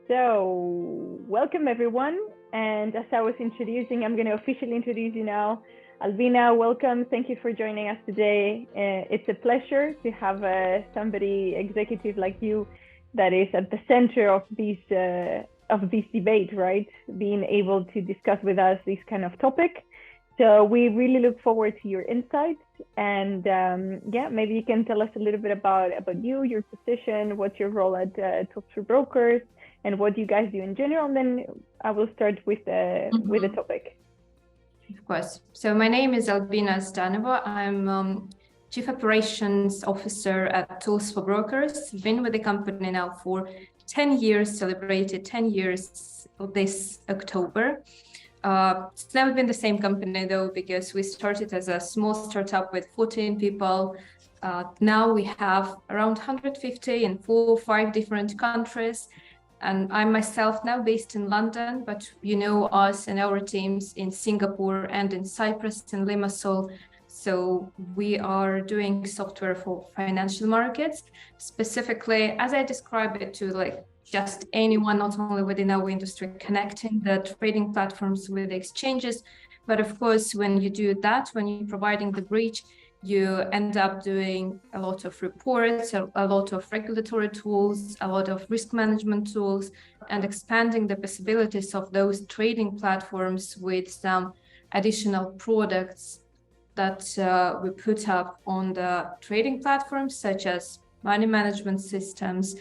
So, welcome everyone. And as I was introducing, I'm going to officially introduce you now. Albina, welcome. Thank you for joining us today. It's a pleasure to have somebody executive like you that is at the center of this debate, right? Being able to discuss with us this kind of topic. So we really look forward to your insights. And maybe you can tell us a little bit about you, your position, what's your role at Tools for Brokers, and what you guys do in general. And then I will start with the topic. Of course. So my name is Albina Zhdanova. I'm Chief Operations Officer at Tools for Brokers. Been with the company now for 10 years, celebrated 10 years this October. It's never been the same company though, because we started as a small startup with 14 people. Now we have around 150 in 4 or 5 different countries. And I'm myself now based in London, but you know us and our teams in Singapore and in Cyprus and Limassol. So we are doing software for financial markets, specifically, as I describe it, to like just anyone, not only within our industry, connecting the trading platforms with the exchanges. But of course, when you do that, when you're providing the bridge, you end up doing a lot of reports, a lot of regulatory tools, a lot of risk management tools, and expanding the possibilities of those trading platforms with some additional products that we put up on the trading platforms, such as money management systems,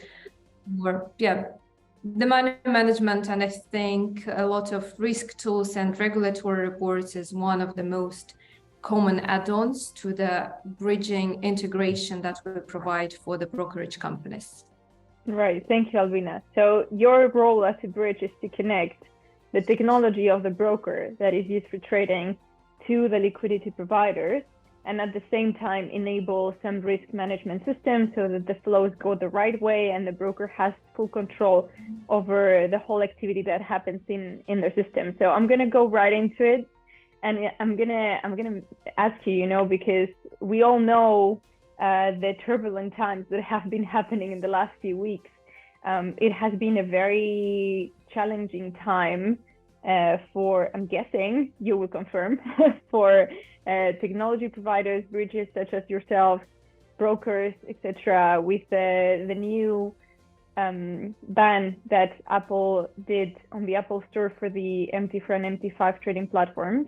or the money management. And I think a lot of risk tools and regulatory reports is one of the most common add-ons to the bridging integration that we provide for the brokerage companies. Right, thank you, Albina. So your role as a bridge is to connect the technology of the broker that is used for trading to the liquidity providers, and at the same time enable some risk management systems so that the flows go the right way and the broker has full control over the whole activity that happens in their system. So I'm gonna go right into it. And I'm gonna ask you, because we all know the turbulent times that have been happening in the last few weeks. It has been a very challenging time for, I'm guessing you will confirm, for technology providers, bridges such as yourself, brokers, etc., with the new ban that Apple did on the Apple Store for the MT4 and MT5 trading platforms.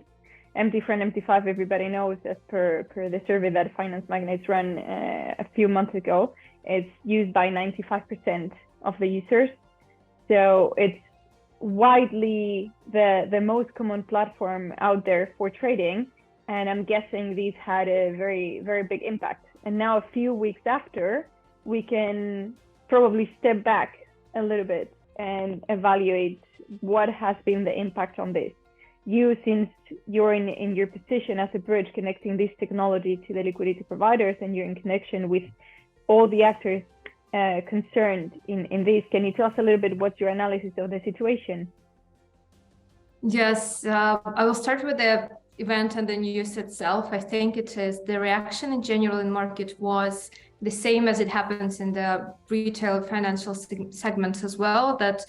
MT4 and MT5, everybody knows, as per the survey that Finance Magnates ran a few months ago, it's used by 95% of the users. So it's widely the most common platform out there for trading. And I'm guessing these had a very, very big impact. And now a few weeks after, we can probably step back a little bit and evaluate what has been the impact on this. You, since you're in your position as a bridge connecting this technology to the liquidity providers, and you're in connection with all the actors concerned in this, can you tell us a little bit what's your analysis of the situation? Yes, I will start with the event and the news itself. I think it is the reaction in general in market was the same as it happens in the retail financial segments as well, that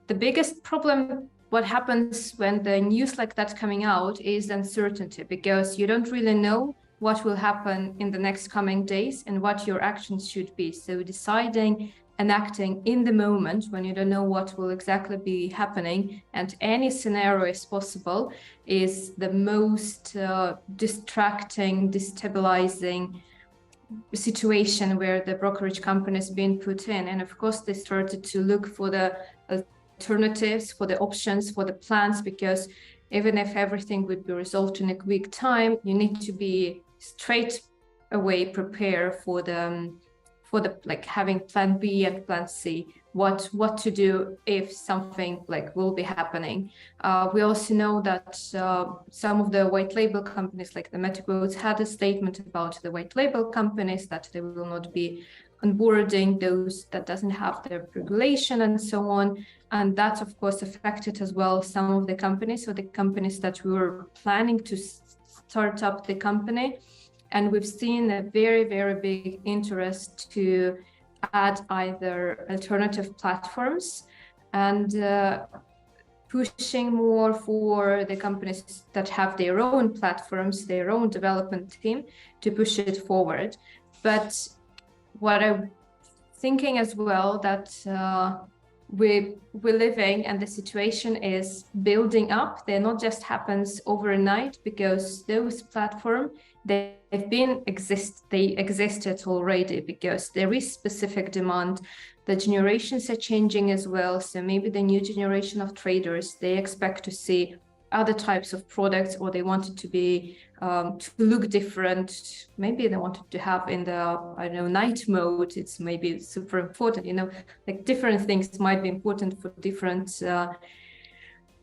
the biggest problem what happens when the news like that coming out is uncertainty, because you don't really know what will happen in the next coming days and what your actions should be. So deciding and acting in the moment when you don't know what will exactly be happening and any scenario is possible is the most distracting, destabilizing situation where the brokerage company is being put in. And of course, they started to look for the alternatives, for the options, for the plans, because even if everything would be resolved in a quick time, you need to be straight away prepare for the like having plan B and plan C, what to do if something like will be happening. We also know that some of the white label companies like the MetaQuotes had a statement about the white label companies that they will not be onboarding those that doesn't have the regulation and so on. And that, of course, affected as well some of the companies, so the companies that we were planning to start up the company. And we've seen a very, very big interest to add either alternative platforms and pushing more for the companies that have their own platforms, their own development team to push it forward. But what I'm thinking as well that we're living and the situation is building up. They're not just happens overnight, because those platforms, they existed already, because there is specific demand. The generations are changing as well. So maybe the new generation of traders, they expect to see other types of products, or they wanted to be to look different. Maybe they wanted to have in the, I don't know, night mode. It's maybe super important, you know, like different things might be important for different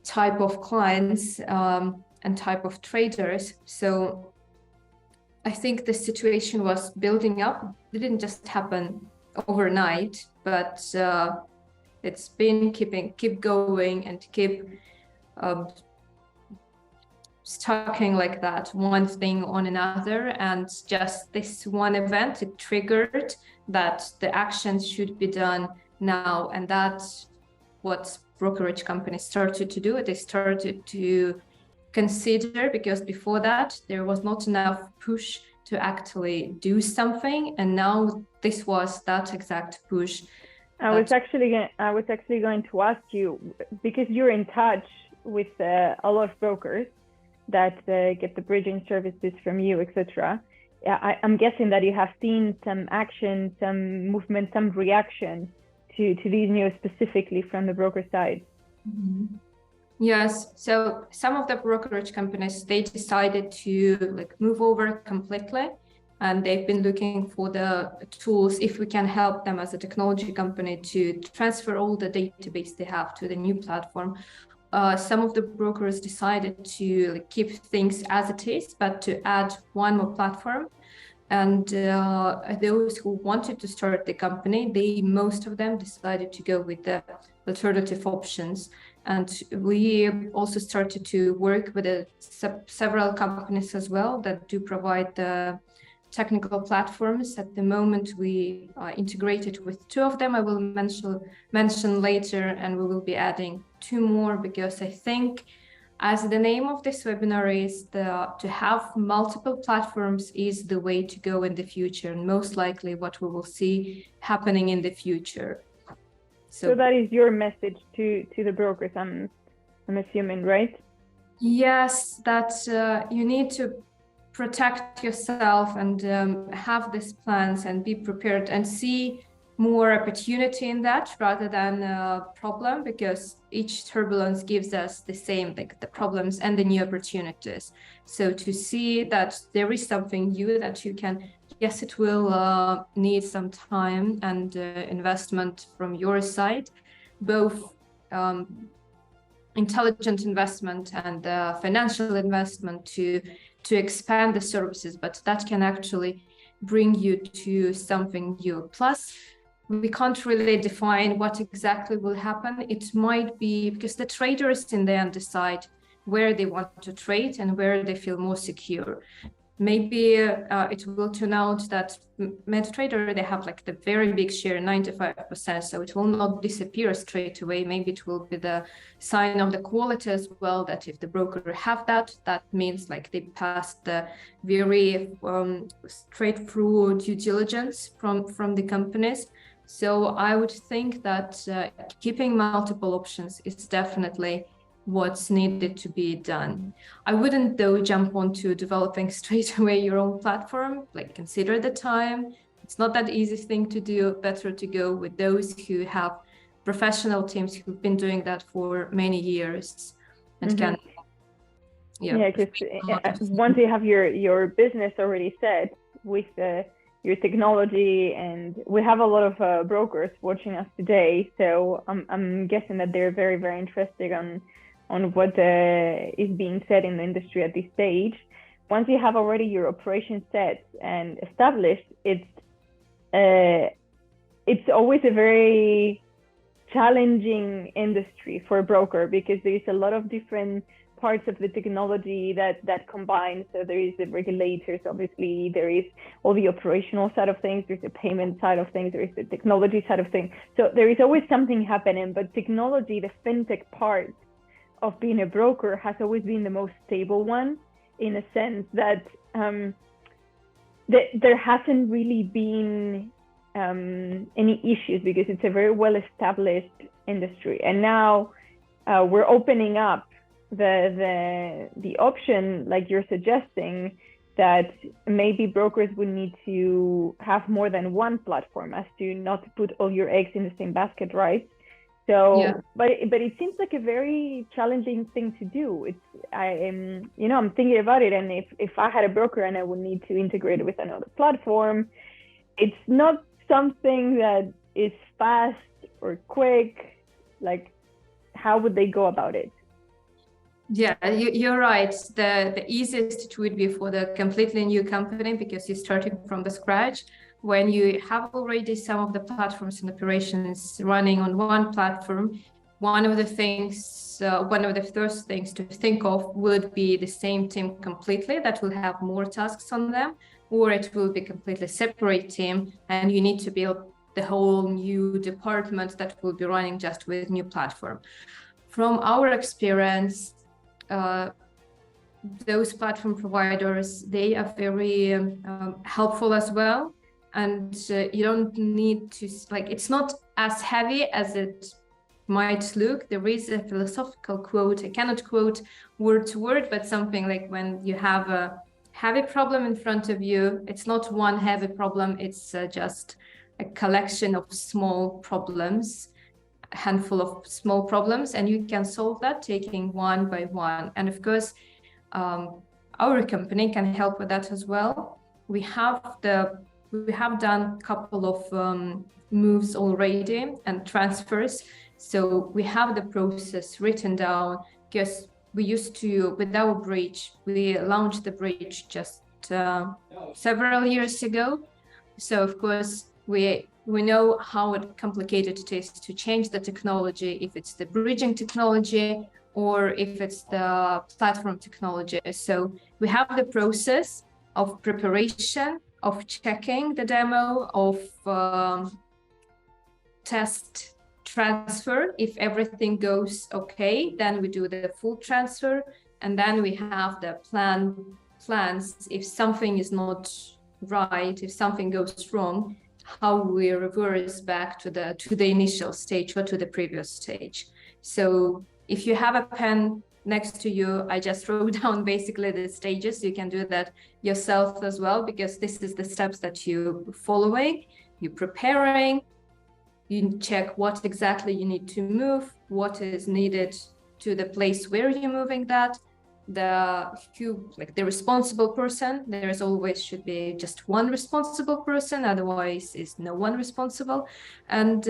type of clients and type of traders. So I think the situation was building up. It didn't just happen overnight, but it's been keep going and keep stacking like that, one thing on another. And just this one event, it triggered that the actions should be done now. And that's what brokerage companies started to do. They started to consider, because before that there was not enough push to actually do something, and now this was that exact push. I was actually going to ask you, because you're in touch with a lot of brokers that get the bridging services from you, etc. I'm guessing that you have seen some action, some movement, some reaction to these news specifically from the broker side. Mm-hmm. Yes, so some of the brokerage companies, they decided to like move over completely, and they've been looking for the tools, if we can help them as a technology company to transfer all the database they have to the new platform. Some of the brokers decided to like keep things as it is, but to add one more platform. And those who wanted to start the company, most of them decided to go with the alternative options. And we also started to work with several companies as well that do provide the technical platforms. At the moment, we integrated with 2 of them. I will mention later, and we will be adding 2 more, because I think, as the name of this webinar is, to have multiple platforms is the way to go in the future, and most likely what we will see happening in the future. So that is your message to the brokers, I'm assuming, right? Yes, that you need to protect yourself and have these plans and be prepared and see more opportunity in that rather than a problem, because each turbulence gives us the same, like the problems and the new opportunities. So to see that there is something new that you can, yes, it will need some time and investment from your side, both intelligent investment and financial investment to expand the services, but that can actually bring you to something new. Plus, we can't really define what exactly will happen. It might be because the traders in the end decide where they want to trade and where they feel more secure. Maybe it will turn out that MetaTrader, they have like the very big share, 95%, so it will not disappear straight away. Maybe it will be the sign of the quality as well, that if the broker have that means like they passed the very straight through due diligence from the companies. So I would think that keeping multiple options is definitely what's needed to be done. I wouldn't though jump onto developing straight away your own platform, like consider the time. It's not that easy thing to do. Better to go with those who have professional teams who've been doing that for many years and can. Yeah, because once you have your business already set with your technology, and we have a lot of brokers watching us today, so I'm guessing that they're very, very interested on what is being said in the industry at this stage. Once you have already your operation set and established, it's always a very challenging industry for a broker, because there's a lot of different parts of the technology that combine. So there is the regulators, obviously, there is all the operational side of things, there's the payment side of things, there is the technology side of things. So there is always something happening, but technology, the fintech part of being a broker has always been the most stable one, in a sense that there hasn't really been any issues, because it's a very well established industry. And now we're opening up the option, like you're suggesting, that maybe brokers would need to have more than one platform, as to not to put all your eggs in the same basket, right? So, yeah. but it seems like a very challenging thing to do. I'm thinking about it, and if I had a broker and I would need to integrate it with another platform, it's not something that is fast or quick. Like, how would they go about it? Yeah, you're right. The easiest would be for the completely new company, because you're starting from the scratch. When you have already some of the platforms and operations running on one platform, one of the first things to think of would be the same team completely that will have more tasks on them, or it will be completely separate team, and you need to build the whole new department that will be running just with new platform. From our experience, those platform providers, they are very helpful as well. And you don't need to, it's not as heavy as it might look. There is a philosophical quote, I cannot quote word to word, but something like, when you have a heavy problem in front of you, it's not one heavy problem, it's just a collection of small problems, a handful of small problems, and you can solve that taking one by one. And of course, our company can help with that as well. We have done a couple of moves already and transfers. So we have the process written down, because we used to, with our bridge, we launched the bridge just several years ago. So of course, we know how complicated it is to change the technology, if it's the bridging technology or if it's the platform technology. So we have the process of preparation, of checking the demo, of test transfer. If everything goes okay, then we do the full transfer, and then we have the plans if something is not right, if something goes wrong, how we reverse back to the initial stage or to the previous stage. So if you have a pen next to you, I just wrote down basically the stages. You can do that yourself as well, because this is the steps that you're following. You're preparing, you check what exactly you need to move, what is needed to the place where you're moving that, the responsible person. There is always should be just one responsible person, otherwise is no one responsible. And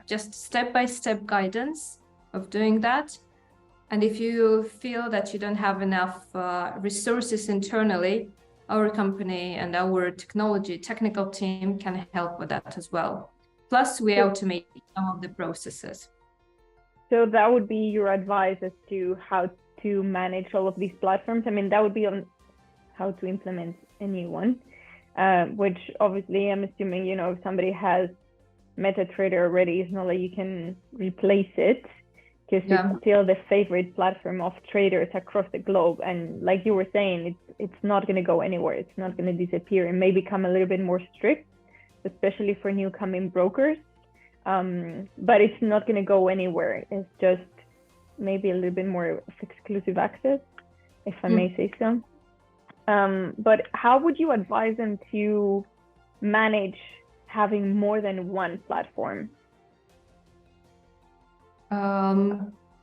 just step-by-step guidance of doing that. And if you feel that you don't have enough resources internally, our company and our technical team can help with that as well. Plus, we automate some of the processes. So that would be your advice as to how to manage all of these platforms. I mean, that would be on how to implement a new one, which obviously I'm assuming, if somebody has MetaTrader already, it's not like you can replace it, because it's still the favorite platform of traders across the globe. And like you were saying, it's not going to go anywhere. It's not going to disappear. It may become a little bit more strict, especially for new coming brokers, but it's not going to go anywhere. It's just maybe a little bit more of exclusive access, if I may say so. But how would you advise them to manage having more than one platform?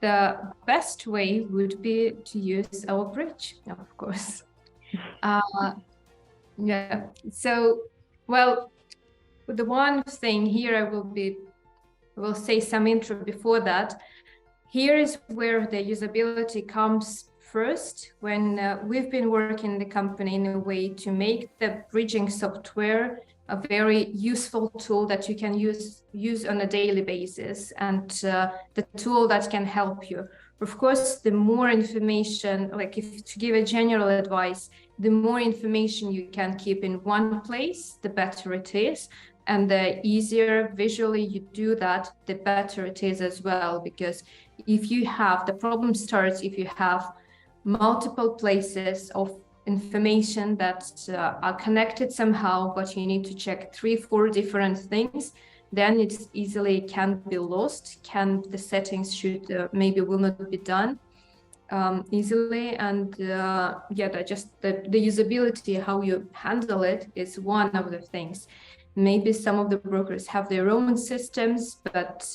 The best way would be to use our bridge, of course. So, well, the one thing here, I will say some intro before that. Here is where the usability comes first, when we've been working in the company in a way to make the bridging software a very useful tool that you can use on a daily basis, and the tool that can help you Of course, the more information, like if to give a general advice, the more information you can keep in one place, the better it is. And the easier visually you do that, the better it is as well. Because if you have, the problem starts if you have multiple places of information that are connected somehow, but you need to check 3-4 different things, then it's easily can be lost, the settings should maybe will not be done easily. And the usability, how you handle it, is one of the things. Maybe some of the brokers have their own systems, but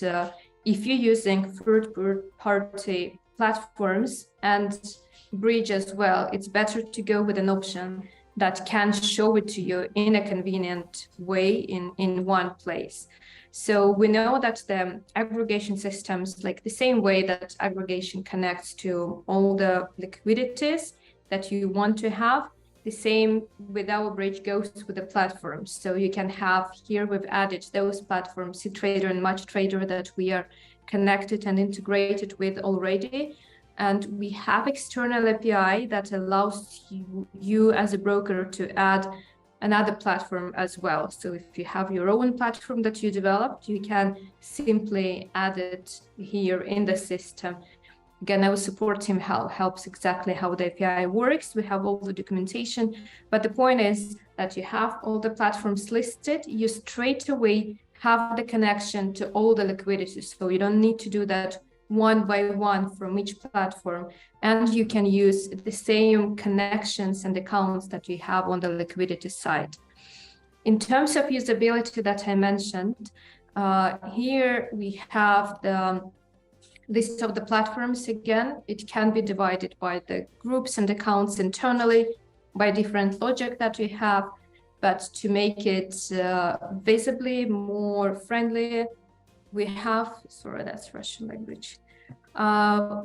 if you're using third-party platforms and bridge as well, it's better to go with an option that can show it to you in a convenient way in one place. So we know that the aggregation systems, like the same way that aggregation connects to all the liquidities that you want to have, the same with our bridge goes with the platforms. So you can have here, we've added those platforms, CTrader and MatchTrader, that we are connected and integrated with already. And we have external API that allows you as a broker to add another platform as well. So if you have your own platform that you developed, you can simply add it here in the system. Again, our support team helps exactly how the API works. We have all the documentation, but the point is that you have all the platforms listed, you straight away have the connection to all the liquidity. So you don't need to do that one by one from each platform, and you can use the same connections and accounts that you have on the liquidity side. In terms of usability that I mentioned, here we have the list of the platforms. Again, it can be divided by the groups and accounts internally by different logic that we have, but to make it visibly more friendly, we have, sorry, that's Russian language.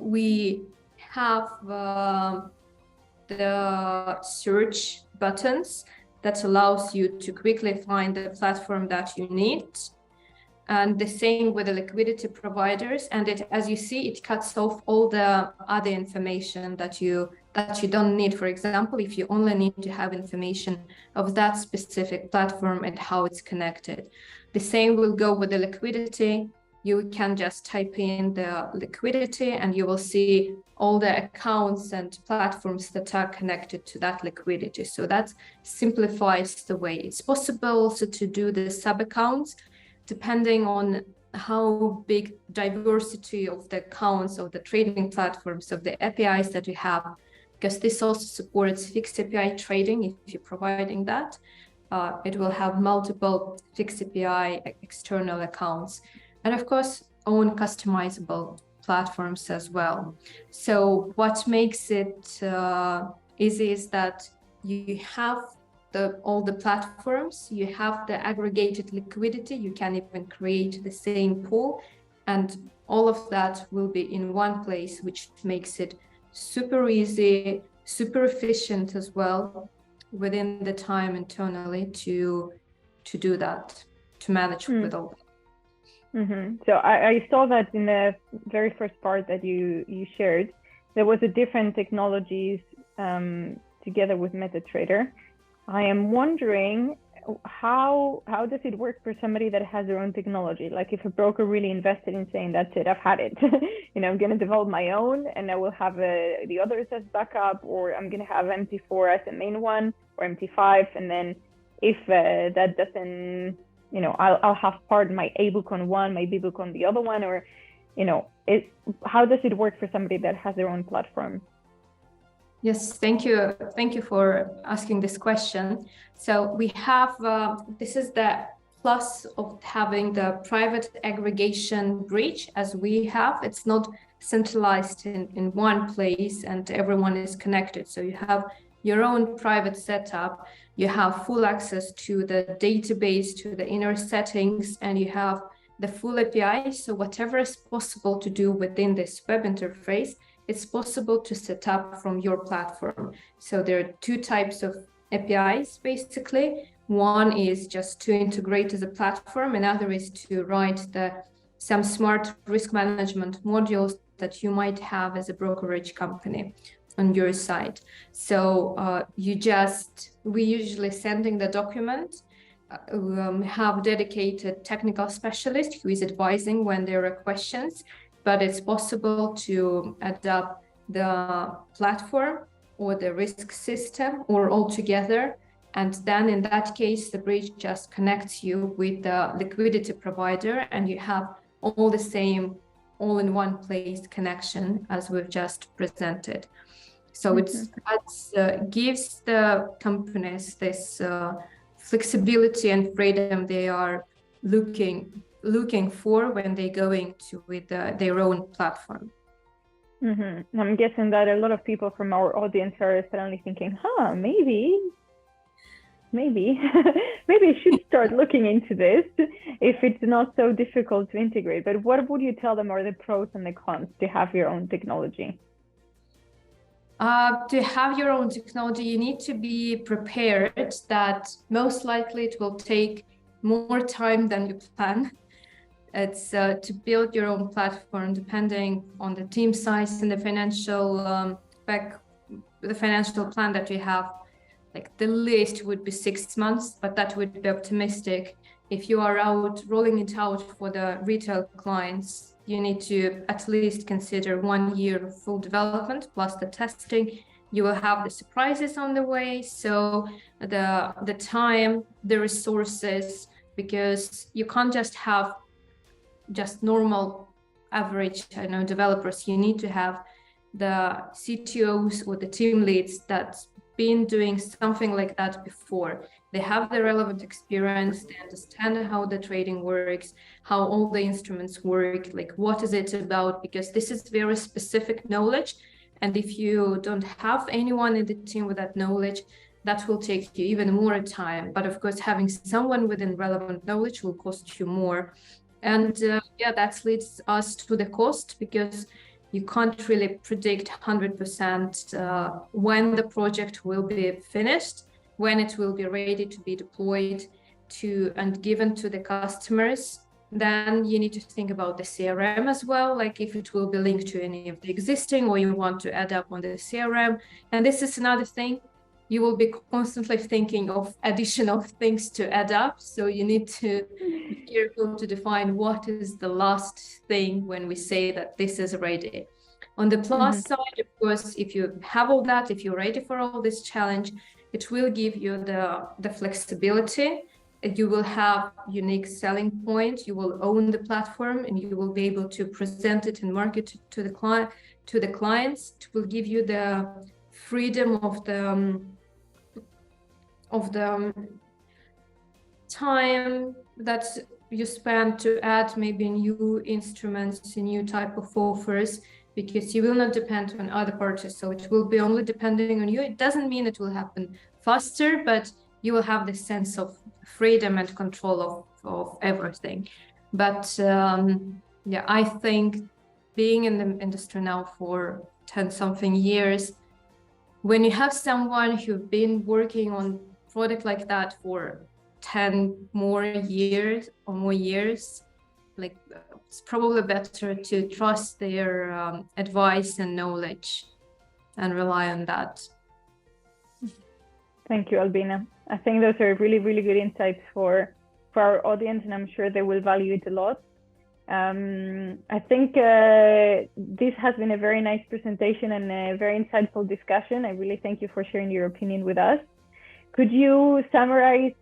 We have the search buttons that allows you to quickly find the platform that you need. And the same with the liquidity providers. And it, as you see, it cuts off all the other information that you don't need. For example, if you only need to have information of that specific platform and how it's connected. The same will go with the liquidity. You can just type in the liquidity and you will see all the accounts and platforms that are connected to that liquidity. So that simplifies the way. It's possible also to do the sub-accounts depending on how big diversity of the accounts of the trading platforms of the APIs that you have, because this also supports fixed API trading. If you're providing that, it will have multiple fixed API external accounts. And of course, own customizable platforms as well. So what makes it easy is that you have all the platforms, you have the aggregated liquidity, you can even create the same pool, and all of that will be in one place, which makes it super easy, super efficient as well, within the time internally to do that, to manage with all that. Mm-hmm. So I saw that in the very first part that you shared, there was a different technologies together with MetaTrader. I am wondering how does it work for somebody that has their own technology? Like if a broker really invested in saying, that's it, I've had it, I'm going to develop my own and I will have the others as backup, or I'm going to have MT4 as the main one, or MT5, and then if that doesn't, I'll have part my A-book on one, my B-book on the other one, or, how does it work for somebody that has their own platform? Yes, thank you. Thank you for asking this question. So we have, this is the plus of having the private aggregation bridge as we have. It's not centralized in one place and everyone is connected. So you have your own private setup, you have full access to the database, to the inner settings, and you have the full API. So whatever is possible to do within this web interface, it's possible to set up from your platform. So there are two types of APIs, basically. One is just to integrate as a platform, another is to write the some smart risk management modules that you might have as a brokerage company on your side. So we usually sending the document, have dedicated technical specialist who is advising when there are questions, but it's possible to adapt the platform or the risk system or all together. And then in that case, the bridge just connects you with the liquidity provider and you have all the same all in one place connection as we've just presented. So it gives the companies this flexibility and freedom they are looking for when they're going to with their own platform. I'm guessing that a lot of people from our audience are suddenly thinking, maybe I should start looking into this if it's not so difficult to integrate. But what would you tell them are the pros and the cons to have your own technology? To have your own technology, you need to be prepared that most likely it will take more time than you plan. It's to build your own platform, depending on the team size and the financial plan that you have. Like the least would be 6 months, but that would be optimistic. If you are rolling it out for the retail clients, you need to at least consider 1 year of full development plus the testing. You will have the surprises on the way. So the time, the resources, because you can't just have just normal average developers. You need to have the CTOs or the team leads that's been doing something like that before. They have the relevant experience, they understand how the trading works, how all the instruments work, like what is it about, because this is very specific knowledge. And if you don't have anyone in the team with that knowledge, that will take you even more time. But of course, having someone within relevant knowledge will cost you more. And that leads us to the cost, because you can't really predict 100% when the project will be finished, when it will be ready to be deployed to and given to the customers. Then you need to think about the CRM as well, like if it will be linked to any of the existing or you want to add up on the CRM. And this is another thing. You will be constantly thinking of additional things to add up. So you need to be careful to define what is the last thing when we say that this is ready. On the plus side, of course, if you have all that, if you're ready for all this challenge, it will give you the flexibility. You will have unique selling point. You will own the platform and you will be able to present it and market it to the clients. It will give you the freedom of the time that you spend to add maybe new instruments, new type of offers, because you will not depend on other parties. So it will be only depending on you. It doesn't mean it will happen faster, but you will have this sense of freedom and control of everything. But I think being in the industry now for 10-something years, when you have someone who's been working on product like that for 10 more years, like it's probably better to trust their advice and knowledge and rely on that. Thank you, Albina. I think those are really, really good insights for our audience, and I'm sure they will value it a lot. I think this has been a very nice presentation and a very insightful discussion. I really thank you for sharing your opinion with us. Could you summarize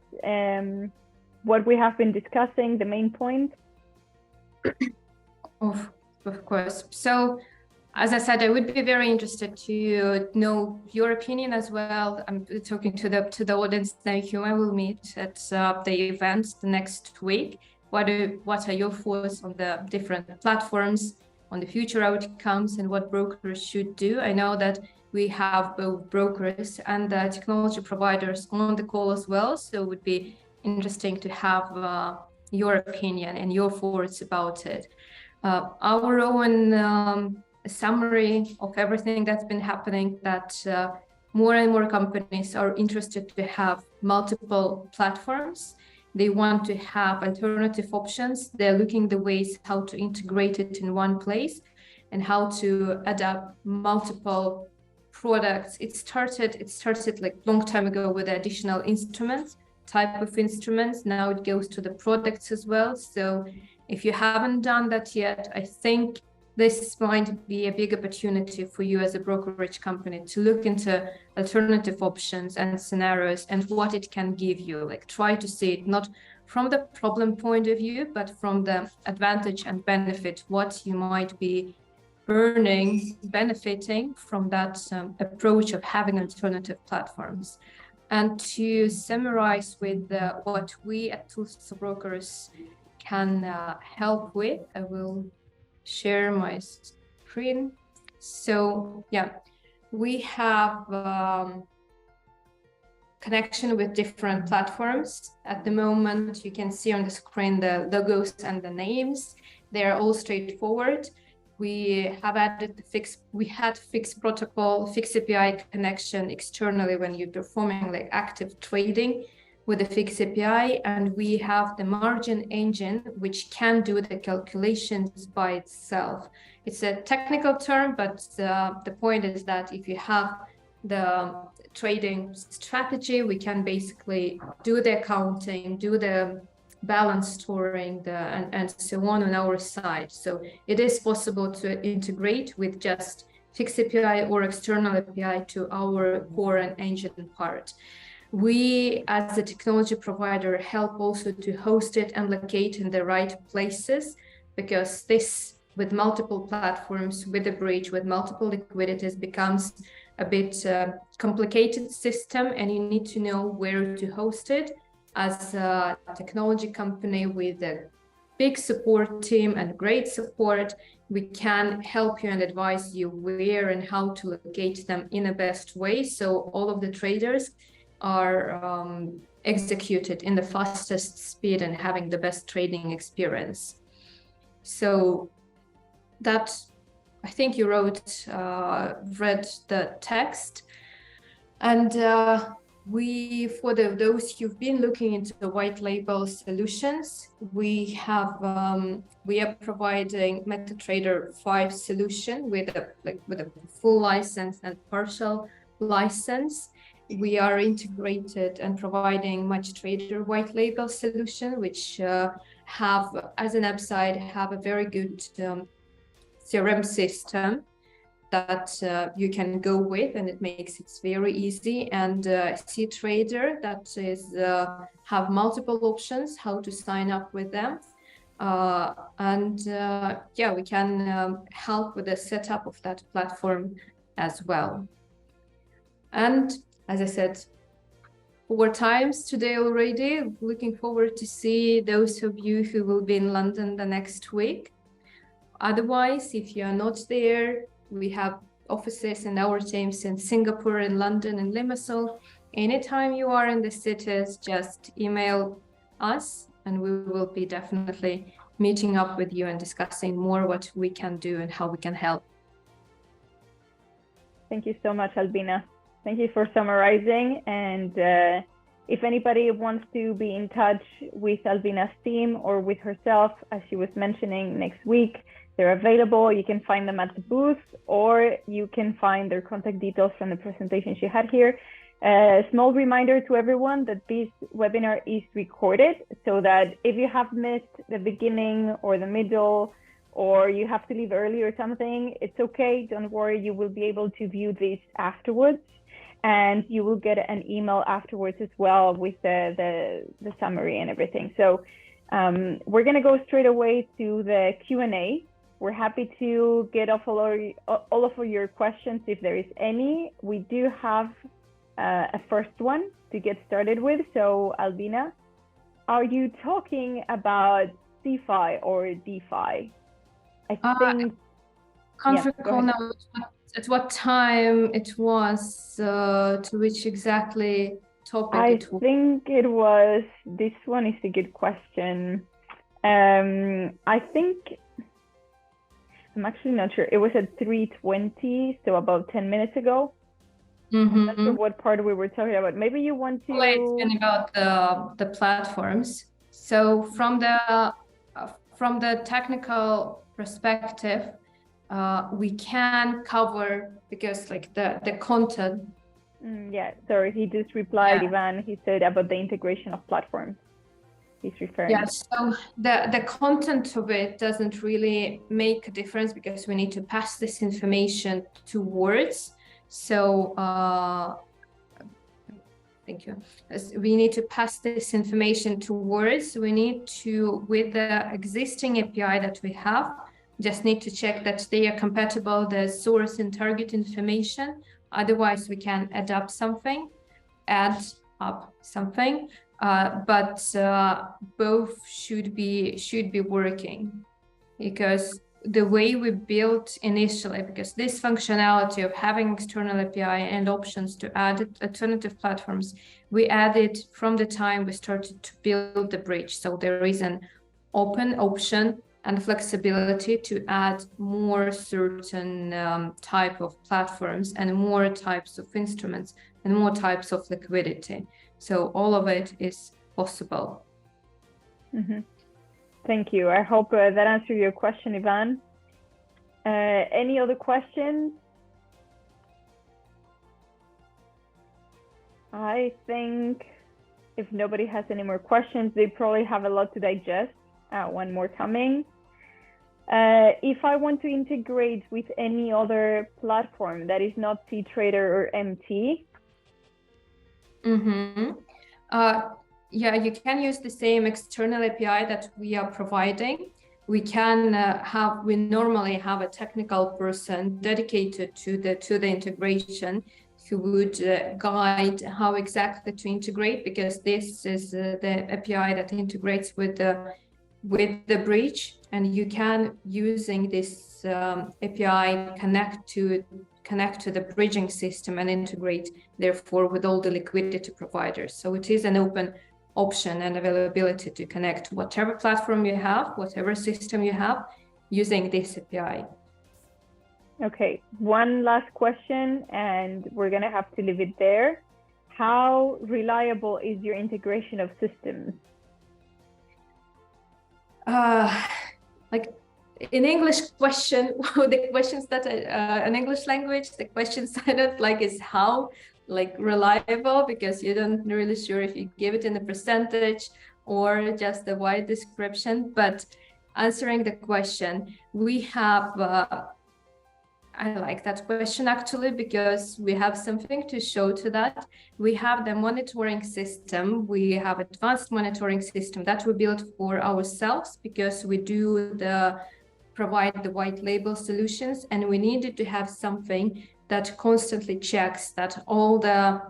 what we have been discussing, the main points? Of course. So, as I said, I would be very interested to know your opinion as well. I'm talking to the audience now, whom I will meet at the event the next week. What are your thoughts on the different platforms, on the future outcomes, and what brokers should do? I know that we have both brokers and the technology providers on the call as well, so it would be interesting to have your opinion and your thoughts about it. Our own summary of everything that's been happening, that more and more companies are interested to have multiple platforms, they want to have alternative options. They're looking the ways how to integrate it in one place and how to adapt multiple products. It started like long time ago with additional instruments, type of instruments. Now it goes to the products as well. So if you haven't done that yet, I think this might be a big opportunity for you as a brokerage company to look into alternative options and scenarios and what it can give you. Like, try to see it not from the problem point of view, but from the advantage and benefit, what you might be benefiting from that approach of having alternative platforms. And to summarize with what we at Tools for Brokers can help with, I will share my screen. So yeah, we have connection with different platforms. At the moment, you can see on the screen the logos and the names. They are all straightforward. We have added fixed protocol, fixed API connection externally when you're performing like active trading with the fixed API, and we have the margin engine, which can do the calculations by itself. It's a technical term, but the point is that if you have the trading strategy, we can basically do the accounting, do the balance storing, and so on our side. So it is possible to integrate with just fixed API or external API to our core and engine part. We, as a technology provider, help also to host it and locate in the right places, because this, with multiple platforms, with a bridge, with multiple liquidities, becomes a bit complicated system, and you need to know where to host it. As a technology company with a big support team and great support, we can help you and advise you where and how to locate them in the best way, so all of the traders are executed in the fastest speed and having the best trading experience. So that, I think you read the text, and for those who've been looking into the white label solutions, we are providing MetaTrader 5 solution with a full license and partial license. We are integrated and providing MetaTrader white label solution, which have, as an upside, have a very good CRM system that you can go with, and it makes it very easy. And CTrader, that is have multiple options how to sign up with them. Yeah, we can help with the setup of that platform as well. And as I said 4 times today already, looking forward to see those of you who will be in London the next week. Otherwise, if you are not there, we have offices in our teams in Singapore, in London, and Limassol. Anytime you are in the cities, just email us and we will be definitely meeting up with you and discussing more what we can do and how we can help. Thank you so much, Albina. Thank you for summarizing. And if anybody wants to be in touch with Albina's team or with herself, as she was mentioning, next week, they're available. You can find them at the booth, or you can find their contact details from the presentation she had here. A small reminder to everyone that this webinar is recorded, so that if you have missed the beginning or the middle, or you have to leave early or something, it's okay. Don't worry, you will be able to view this afterwards, and you will get an email afterwards as well with the summary and everything. So we're gonna go straight away to the Q&A. We're happy to get off all of your questions if there is any. We do have a first one to get started with. So Albina, are you talking about CeFi or DeFi? I can't recall now at what time it was, to which exactly topic it was. I think it was, this one is a good question. I think, I'm actually not sure. It was at 3:20, so about 10 minutes ago. I'm not sure what part we were talking about. Maybe you want to... It's been about the platforms. So from the technical perspective, we can cover, because like the content. Yeah, sorry, he just replied, Ivan. He said about the integration of platforms. He's referring. Yeah, so the content of it doesn't really make a difference because we need to pass this information to words. So thank you. As we need to pass this information to words. We need to, with the existing API that we have, just need to check that they are compatible, the source and target information. Otherwise, we can add up something. But both should be working, because the way we built initially, because this functionality of having external API and options to add alternative platforms, we added from the time we started to build the bridge. So there is an open option and flexibility to add more certain type of platforms and more types of instruments and more types of liquidity. So all of it is possible. Mm-hmm. Thank you. I hope that answered your question, Ivan. Any other questions? I think if nobody has any more questions, they probably have a lot to digest. One more coming. If I want to integrate with any other platform that is not CTrader or MT. Yeah, you can use the same external API that we are providing. We can we normally have a technical person dedicated to the integration who would guide how exactly to integrate, because this is the API that integrates with the bridge, and you can, using this API, connect to the bridging system and integrate therefore with all the liquidity providers. So it is an open option and availability to connect whatever platform you have, whatever system you have, using this API. Okay, one last question and we're gonna have to leave it there. How reliable is your integration of systems? Like in English question, the questions that in English language, the questions I don't like is how, like reliable, because you don't really sure if you give it in a percentage or just a wide description. But answering the question, we have I like that question actually, because we have something to show to that. We have the monitoring system. We have advanced monitoring system that we built for ourselves because we provide the white label solutions, and we needed to have something that constantly checks that all the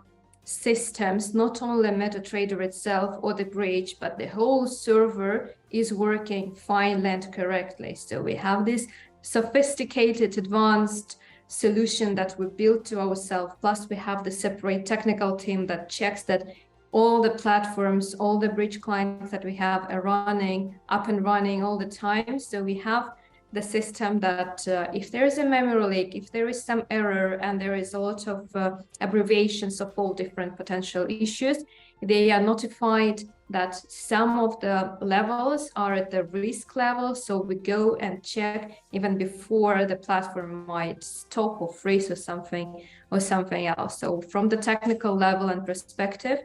systems, not only MetaTrader itself or the bridge, but the whole server is working fine and correctly. So we have this sophisticated, advanced solution that we built to ourselves. Plus we have the separate technical team that checks that all the platforms, all the bridge clients that we have are up and running all the time. So we have the system that if there is a memory leak, if there is some error, and there is a lot of abbreviations of all different potential issues, they are notified that some of the levels are at the risk level. So we go and check even before the platform might stop or freeze or something else. So from the technical level and perspective,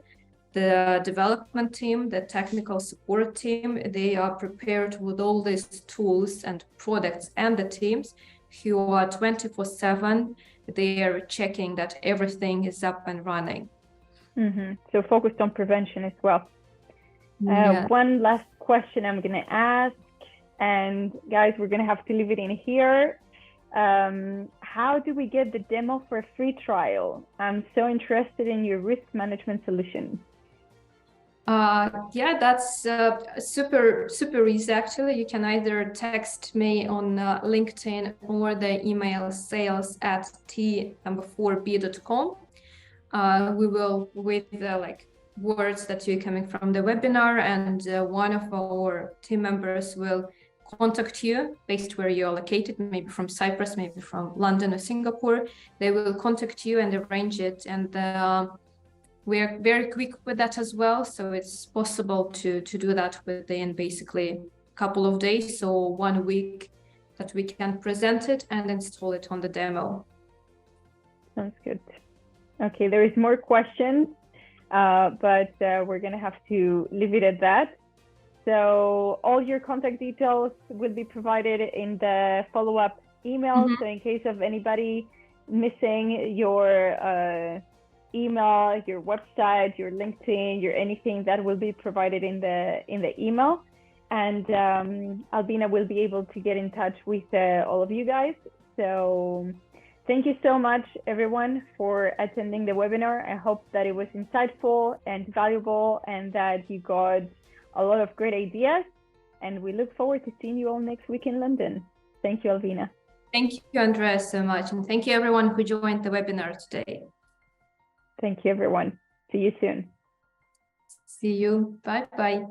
the development team, the technical support team, they are prepared with all these tools and products, and the teams who are 24/7, they are checking that everything is up and running. Mm-hmm. So focused on prevention as well. Yeah. One last question I'm going to ask, and guys, we're going to have to leave it in here. How do we get the demo for a free trial? I'm so interested in your risk management solution. Yeah, that's super easy actually. You can either text me on LinkedIn or the email sales@t4b.com. We will, with like words that you're coming from the webinar, and one of our team members will contact you based where you're located, maybe from Cyprus, maybe from London or Singapore. They will contact you and arrange it. And we're very quick with that as well. So it's possible to do that within basically a couple of days or 1 week that we can present it and install it on the demo. Sounds good. Okay, there is more questions, but we're going to have to leave it at that. So all your contact details will be provided in the follow-up email. So in case of anybody missing your email, your website, your LinkedIn, your anything, that will be provided in the email. And Albina will be able to get in touch with all of you guys. So thank you so much, everyone, for attending the webinar. I hope that it was insightful and valuable and that you got a lot of great ideas. And we look forward to seeing you all next week in London. Thank you, Albina. Thank you, Andrea, so much. And thank you, everyone who joined the webinar today. Thank you, everyone. See you soon. See you. Bye-bye.